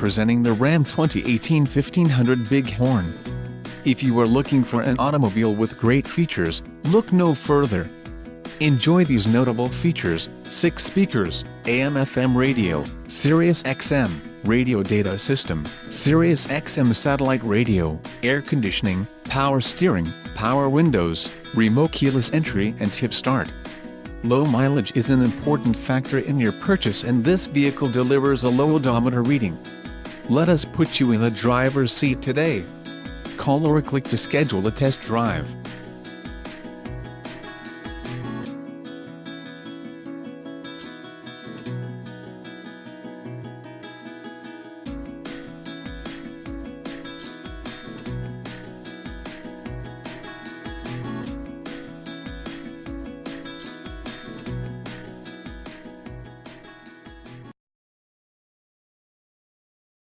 presenting the Ram 2018 1500 Bighorn. If you are looking for an automobile with great features, look no further. Enjoy these notable features: 6 speakers, AM/FM radio, Sirius XM, radio data system, Sirius XM satellite radio, air conditioning, power steering, power windows, remote keyless entry and tip start. Low mileage is an important factor in your purchase, and this vehicle delivers a low odometer reading. Let us put you in the driver's seat today. Call or click to schedule a test drive.